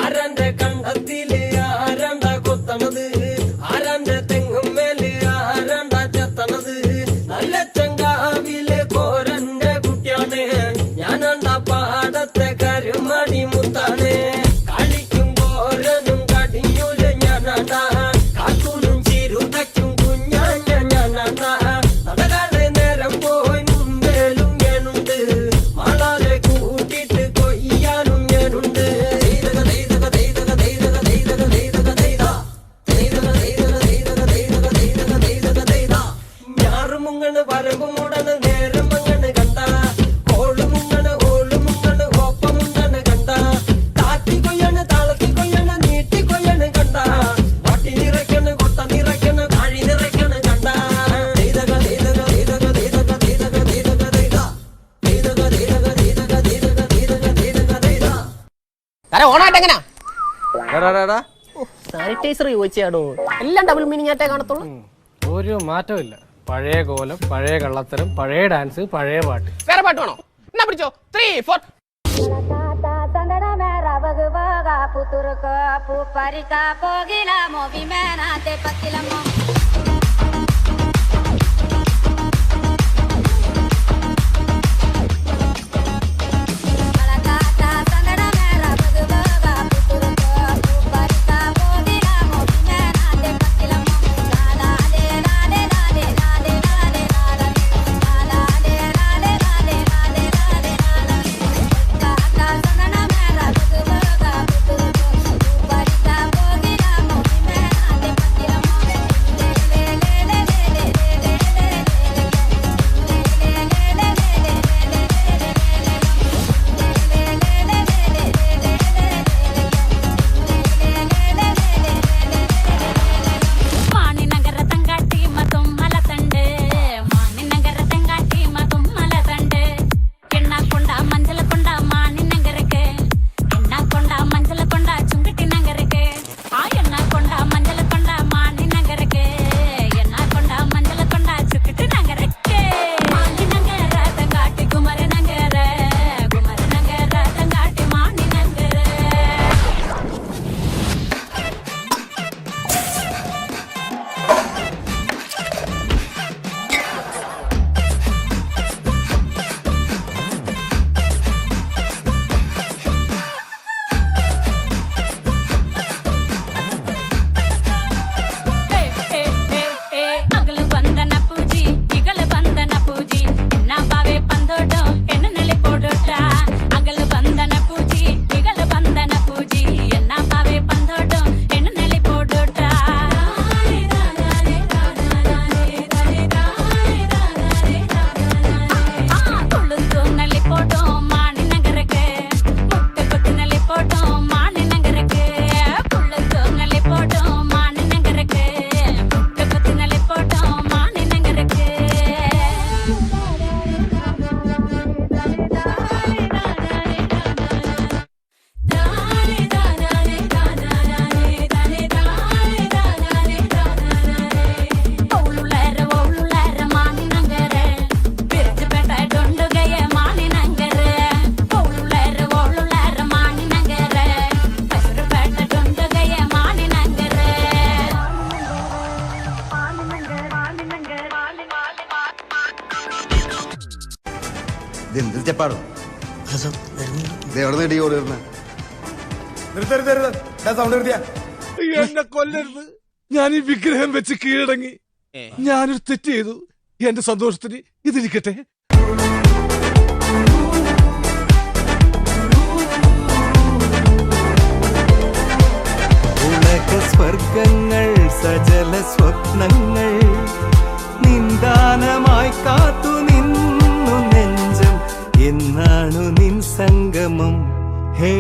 ആരന്റെ കണ്ടത്തില് ആരണ്ട കൊത്തണത്, ആരന്റെ തെങ്ങും മേല് ആരണ്ട ചെത്തണത്, നല്ല ചങ്കാവിലെ കോരന്റെ കുട്ടിയാണ് ഞാനണ്ട പാടത്തെ കരുമണി മുത്താണ്. കളിക്കും കോരനും കടിയൂല ഞാനണ്ട, കാക്കൂനും ചിരുതയ്ക്കും കുഞ്ഞാഞ്ഞ ഞാനണ്ട. നടകാതെ നേരം പോയി മുമ്പേലും ഞാനുണ്ട്, മാളാലെ കൂട്ടിട്ട് കൊയ്യാനും ഞാനുണ്ട്. വരമ്പ് മൂടണ് നേരം മങ്ങണ് കണ്ട, ഓള് മുങ്ങണ് ഓള് മുങ്ങണ് ഒപ്പമുണ്ടണ് കണ്ട, താത്തി കൊയ്യണ് താളത്തി കൊയ്യണ് നീട്ടി കൊയ്യണ് കണ്ട, വട്ടി നിറയ്ക്കണ് കൊത്ത നിറയ്ക്കണ് താഴി നിറയ്ക്കണ് കണ്ട. ഓണായിട്ടെങ്ങനാ സാനിറ്റൈസർ ചോദിച്ചാടോ, എല്ലാം ഡബിൾ മീനിങ് ആയിട്ടേ കാണത്തുള്ളൂ. ഒരു മാറ്റവും ഇല്ല. പഴയ കോലം, പഴയ കള്ളത്തരം, പഴയ ഡാൻസ്, പഴയ പാട്ട്. വേറെ പാട്ട് വേണോ? എന്നാ പിടിച്ചോ. 3, 4. എന്നെ കൊല്ലരുത്, ഞാൻ ഈ വിഗ്രഹം വെച്ച് കീഴടങ്ങി. ഞാനൊരു തെറ്റ് ചെയ്തു. എന്റെ സന്തോഷത്തിന് ഇതിരിക്കട്ടെ. സ്വർഗങ്ങൾ സജല സ്വപ്നങ്ങൾ നിന്ദാനമായി കാത്തു നിന്നു നെഞ്ചം. എന്നാണു നിൻ സംഗമം? ഹേ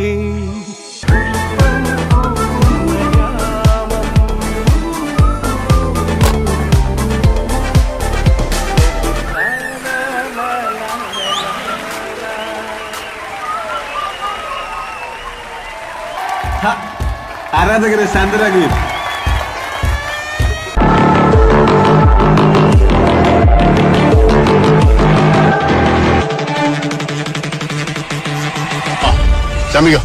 ആരാധകരെ ശാന്തരാകുകയും ശമിക്കോ